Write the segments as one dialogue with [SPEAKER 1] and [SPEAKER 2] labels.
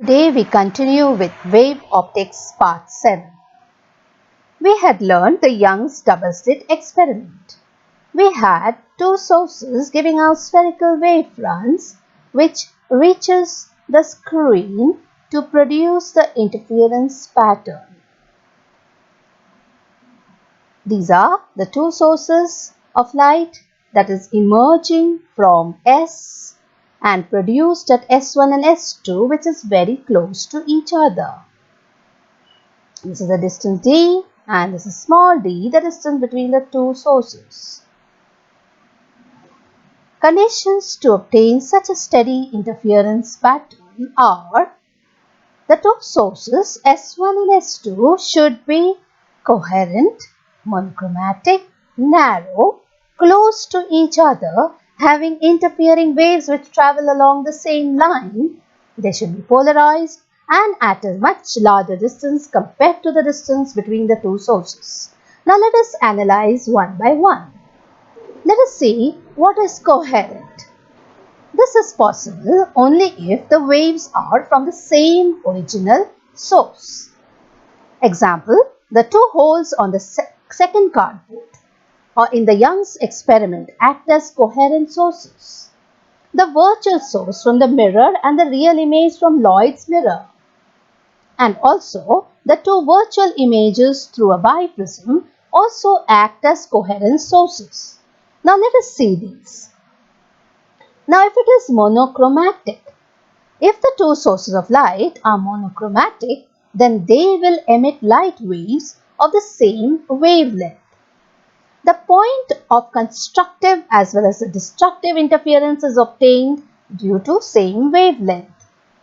[SPEAKER 1] Today we continue with wave optics part 7. We had learned the Young's double slit experiment. We had two sources giving out spherical wave fronts which reaches the screen to produce the interference pattern. These are the two sources of light that is emerging from S and produced at S1 and S2, which is very close to each other. This is the distance d and this is small d, the distance between the two sources. Conditions to obtain such a steady interference pattern are: the two sources S1 and S2 should be coherent, monochromatic, narrow, close to each other, having interfering waves which travel along the same line. They should be polarized and at a much larger distance compared to the distance between the two sources. Now let us analyze one by one. Let us see what is coherent. This is possible only if the waves are from the same original source. Example, the two holes on the second cardboard or in the Young's experiment act as coherent sources. The virtual source from the mirror and the real image from Lloyd's mirror, and also the two virtual images through a biprism also act as coherent sources. Now let us see these. Now if it is monochromatic, if the two sources of light are monochromatic, then they will emit light waves of the same wavelength. The point of constructive as well as the destructive interference is obtained due to same wavelength.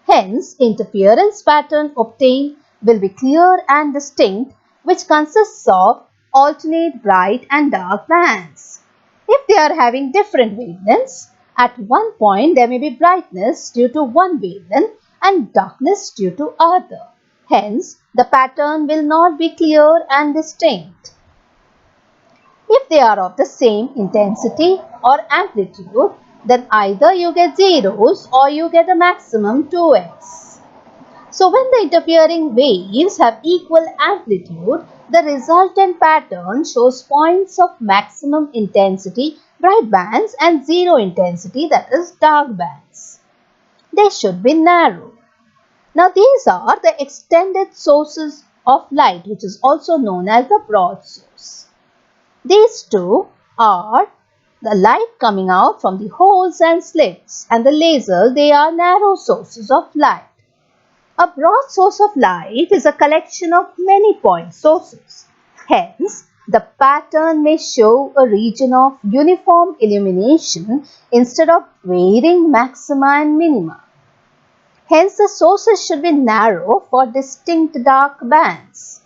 [SPEAKER 1] Hence, interference pattern obtained will be clear and distinct, which consists of alternate bright and dark bands. If they are having different wavelengths, at one point there may be brightness due to one wavelength and darkness due to other. Hence, the pattern will not be clear and distinct. If they are of the same intensity or amplitude, then either you get zeros or you get a maximum 2x. So when the interfering waves have equal amplitude, the resultant pattern shows points of maximum intensity, bright bands, and zero intensity, that is dark bands. They should be narrow. Now these are the extended sources of light, which is also known as the broad source. These two are the light coming out from the holes and slits, and the laser, they are narrow sources of light. A broad source of light is a collection of many point sources. Hence, the pattern may show a region of uniform illumination instead of varying maxima and minima. Hence, the sources should be narrow for distinct dark bands.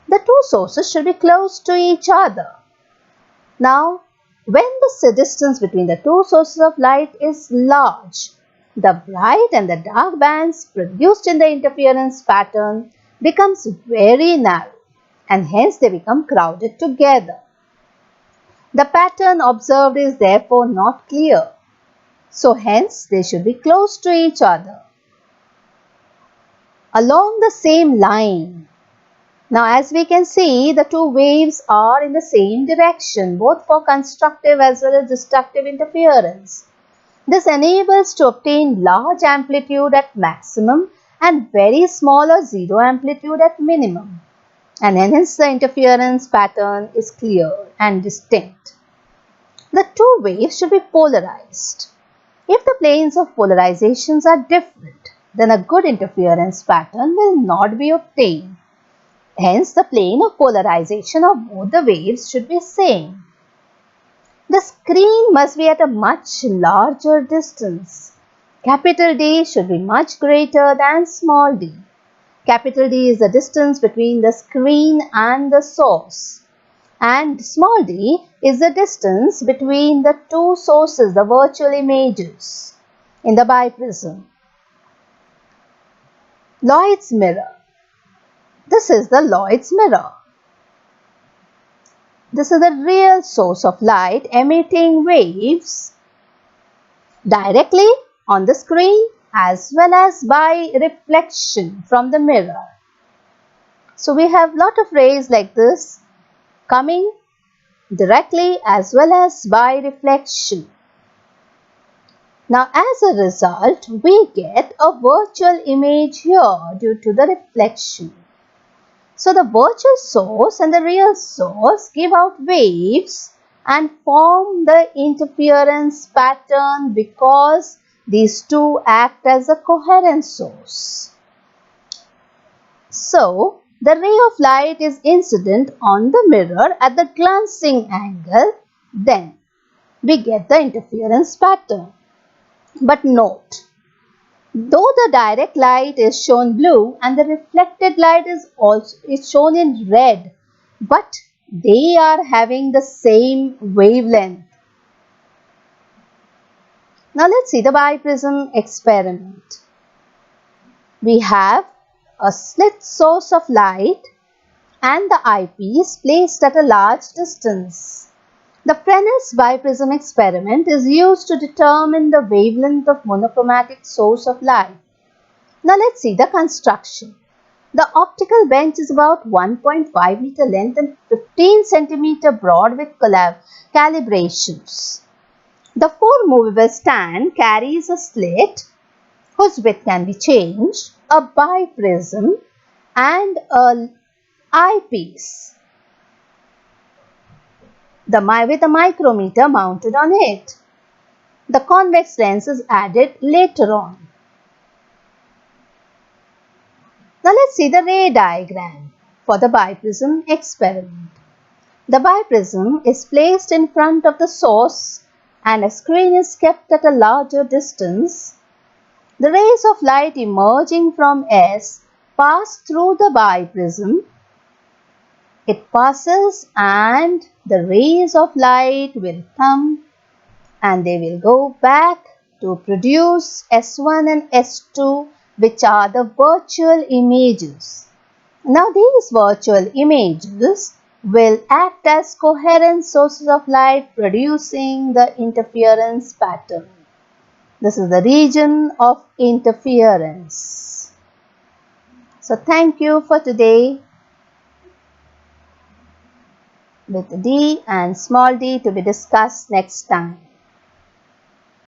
[SPEAKER 1] The two sources should be close to each other. Now, when the distance between the two sources of light is large, the bright and the dark bands produced in the interference pattern becomes very narrow and hence they become crowded together. The pattern observed is therefore not clear. So hence they should be close to each other, along the same line. Now as we can see, the two waves are in the same direction, both for constructive as well as destructive interference. This enables to obtain large amplitude at maximum and very small or zero amplitude at minimum. And hence the interference pattern is clear and distinct. The two waves should be polarized. If the planes of polarizations are different, then a good interference pattern will not be obtained. Hence, the plane of polarization of both the waves should be same. The screen must be at a much larger distance. Capital D should be much greater than small d. Capital D is the distance between the screen and the source. And small d is the distance between the two sources, the virtual images, in the biprism. Lloyd's mirror. This is the Lloyd's mirror. This is the real source of light emitting waves directly on the screen as well as by reflection from the mirror. So we have lot of rays like this coming directly as well as by reflection. Now as a result, we get a virtual image here due to the reflection. So the virtual source and the real source give out waves and form the interference pattern because these two act as a coherent source. So the ray of light is incident on the mirror at the glancing angle, then we get the interference pattern. But note, though the direct light is shown blue and the reflected light is shown in red, but they are having the same wavelength. Now let's see the biprism experiment. We have a slit source of light and the eyepiece placed at a large distance. The Fresnel's biprism experiment is used to determine the wavelength of monochromatic source of light. Now let's see the construction. The optical bench is about 1.5 meter length and 15 centimeter broad with calibrations. The 4 movable stand carries a slit whose width can be changed, a biprism and an eyepiece with a micrometer mounted on it. The convex lens is added later on. Now let's see the ray diagram for the biprism experiment. The biprism is placed in front of the source and a screen is kept at a larger distance. The rays of light emerging from S pass through the biprism. It passes and the rays of light will come and they will go back to produce S1 and S2, which are the virtual images. Now these virtual images will act as coherent sources of light producing the interference pattern. This is the region of interference. So thank you for today, with D and small d to be discussed next time.